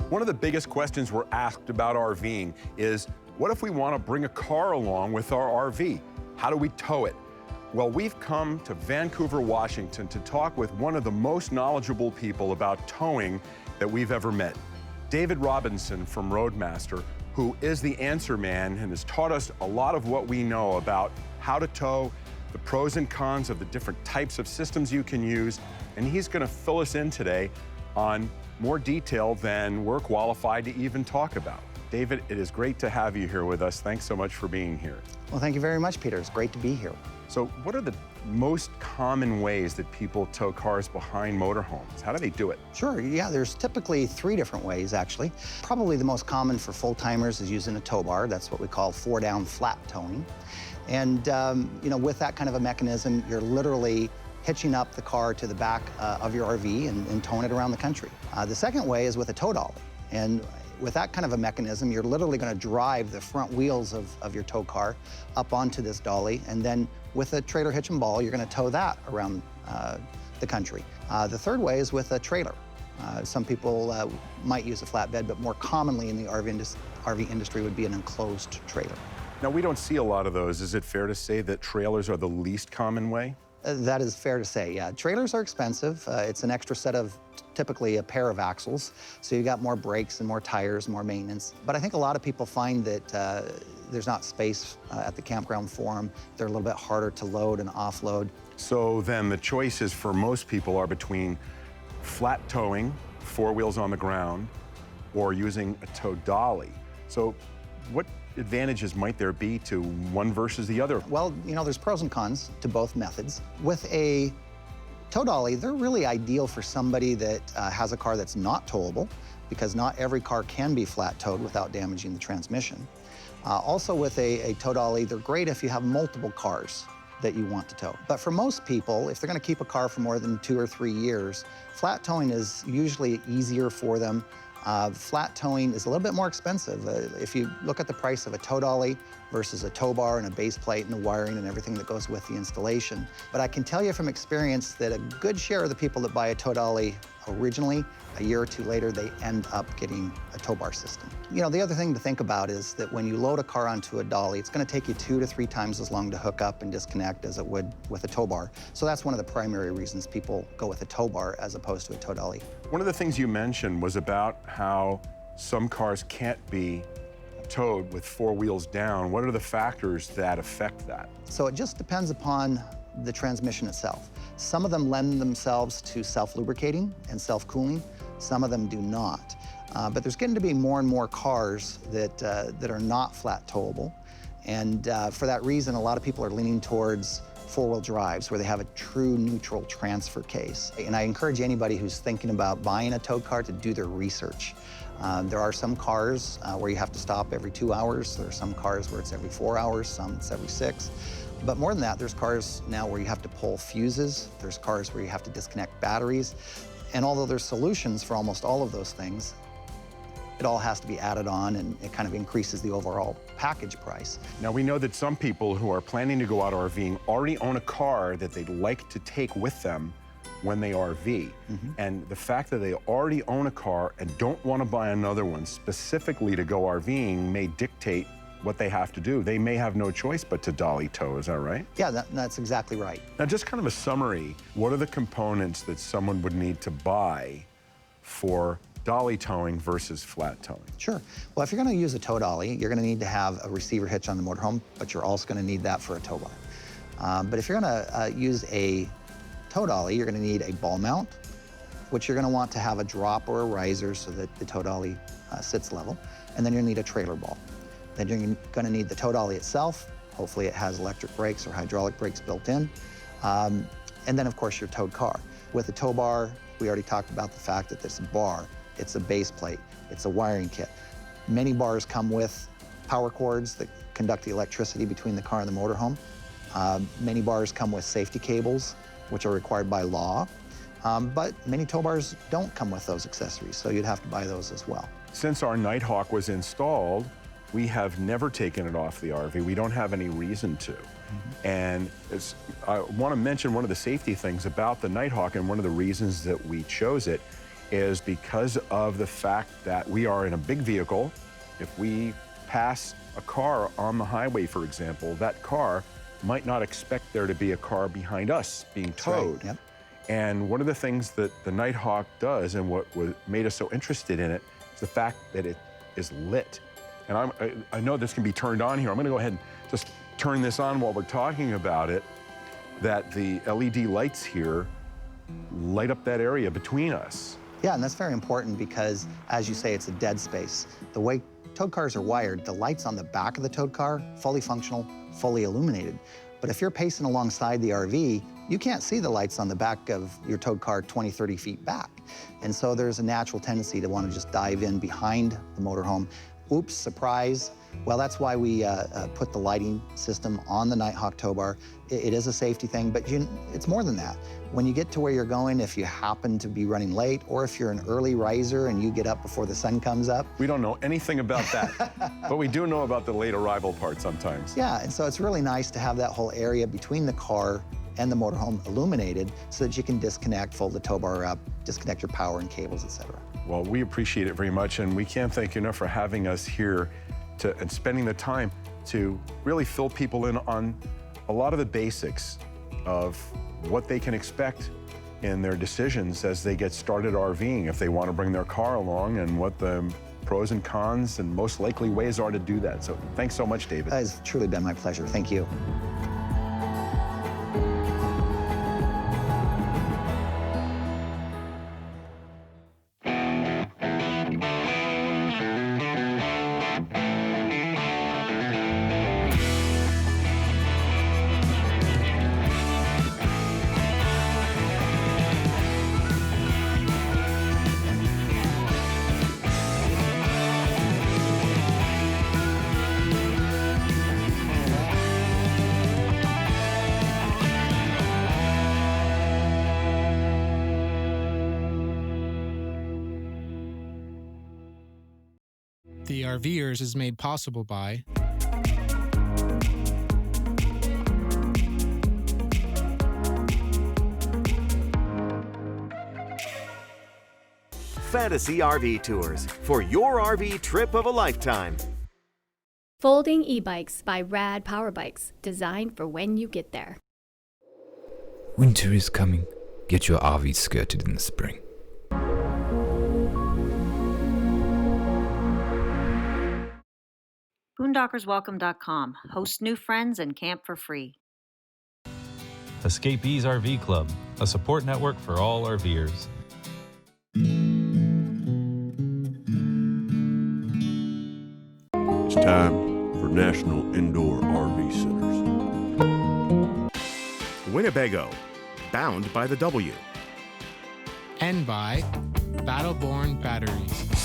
One of the biggest questions we're asked about RVing is, what if we want to bring a car along with our RV? How do we tow it? Well, we've come to Vancouver, Washington to talk with one of the most knowledgeable people about towing that we've ever met. David Robinson from Roadmaster, who is the answer man and has taught us a lot of what we know about how to tow, the pros and cons of the different types of systems you can use, and he's going to fill us in today on more detail than we're qualified to even talk about. David, it is great to have you here with us. Thanks so much for being here. Well, thank you very much, Peter. It's great to be here. So what are the most common ways that people tow cars behind motorhomes? How do they do it? Sure, yeah, there's typically 3 different ways, actually. Probably the most common for full-timers is using a tow bar. That's what we call 4-down flat towing. And, with that kind of a mechanism, you're literally hitching up the car to the back of your RV and towing it around the country. The second way is with a tow dolly. And with that kind of a mechanism, you're literally going to drive the front wheels of your tow car up onto this dolly, and then with a trailer hitch and ball, you're going to tow that around the country. The third way is with a trailer. Some people might use a flatbed, but more commonly in the RV industry would be an enclosed trailer. Now, we don't see a lot of those. Is it fair to say that trailers are the least common way? That is fair to say, yeah. Trailers are expensive. It's an extra set of, typically a pair of axles, so you got more brakes and more tires, more maintenance. But I think a lot of people find that there's not space at the campground for them. They're a little bit harder to load and offload. So then the choices for most people are between flat towing, 4 wheels on the ground, or using a tow dolly. So what advantages might there be to one versus the other? Well, there's pros and cons to both methods. With a tow dolly, they're really ideal for somebody that has a car that's not towable, because not every car can be flat towed without damaging the transmission. Also with a tow dolly, they're great if you have multiple cars that you want to tow. But for most people, if they're going to keep a car for more than 2 or 3 years, flat towing is usually easier for them. Flat towing is a little bit more expensive. If you look at the price of a tow dolly versus a tow bar and a base plate and the wiring and everything that goes with the installation. But I can tell you from experience that a good share of the people that buy a tow dolly originally, a year or 2 later, they end up getting a tow bar system. The other thing to think about is that when you load a car onto a dolly, it's going to take you 2 to 3 times as long to hook up and disconnect as it would with a tow bar. So that's one of the primary reasons people go with a tow bar as opposed to a tow dolly. One of the things you mentioned was about how some cars can't be towed with 4 wheels down. What are the factors that affect that? So it just depends upon the transmission itself. Some of them lend themselves to self-lubricating and self-cooling. Some of them do not. But there's getting to be more and more cars that are not flat towable. And for that reason, a lot of people are leaning towards 4-wheel drives where they have a true neutral transfer case. And I encourage anybody who's thinking about buying a tow car to do their research. There are some cars where you have to stop every 2 hours. There are some cars where it's every 4 hours, some it's every 6. But more than that, there's cars now where you have to pull fuses. There's cars where you have to disconnect batteries. And although there's solutions for almost all of those things, it all has to be added on, and it kind of increases the overall package price. Now, we know that some people who are planning to go out RVing already own a car that they'd like to take with them when they RV. And the fact that they already own a car and don't want to buy another one specifically to go RVing may dictate what they have to do. They may have no choice but to dolly tow, is that right? Yeah, that's exactly right. Now, just kind of a summary, what are the components that someone would need to buy for dolly towing versus flat towing? Sure. Well, if you're going to use a tow dolly, you're going to need to have a receiver hitch on the motorhome, but you're also going to need that for a tow bar. But if you're going to use a tow dolly, you're going to need a ball mount, which you're going to want to have a drop or a riser so that the tow dolly sits level, and then you'll need a trailer ball. Then you're going to need the tow dolly itself. Hopefully it has electric brakes or hydraulic brakes built in. And then, of course, your towed car. With a tow bar, we already talked about the fact that it's a bar, it's a base plate, it's a wiring kit. Many bars come with power cords that conduct the electricity between the car and the motorhome. Many bars come with safety cables, which are required by law. But many tow bars don't come with those accessories, so you'd have to buy those as well. Since our Nighthawk was installed, we have never taken it off the RV. We don't have any reason to. And I want to mention one of the safety things about the Nighthawk, and one of the reasons that we chose it is because of the fact that we are in a big vehicle. If we pass a car on the highway, for example, that car might not expect there to be a car behind us being towed. Right, yep. And one of the things that the Nighthawk does, and what made us so interested in it, is the fact that it is lit. And I know this can be turned on here. I'm gonna go ahead and just turn this on while we're talking about it, that the LED lights here light up that area between us. Yeah, and that's very important because, as you say, it's a dead space. The way towed cars are wired, the lights on the back of the towed car, fully functional, fully illuminated. But if you're pacing alongside the RV, you can't see the lights on the back of your towed car 20, 30 feet back. And so there's a natural tendency to want to just dive in behind the motorhome. Oops, surprise. Well, that's why we put the lighting system on the Nighthawk tow bar. It is a safety thing, but it's more than that. When you get to where you're going, if you happen to be running late, or if you're an early riser and you get up before the sun comes up. We don't know anything about that, but we do know about the late arrival part sometimes. Yeah, and so it's really nice to have that whole area between the car and the motorhome illuminated so that you can disconnect, fold the tow bar up, disconnect your power and cables, etc. Well, we appreciate it very much, and we can't thank you enough for having us here and spending the time to really fill people in on a lot of the basics of what they can expect in their decisions as they get started RVing, if they want to bring their car along, and what the pros and cons and most likely ways are to do that. So thanks so much, David. It's truly been my pleasure. Thank you. The RVers is made possible by Fantasy RV Tours, for your RV trip of a lifetime. Folding e-bikes by Rad Power Bikes, designed for when you get there. Winter is coming. Get your RV skirted in the spring. BoondockersWelcome.com. Host new friends and camp for free. Escapees RV Club, a support network for all RVers. It's time for National Indoor RV Centers. Winnebago, bound by the W. and by Battleborn Batteries.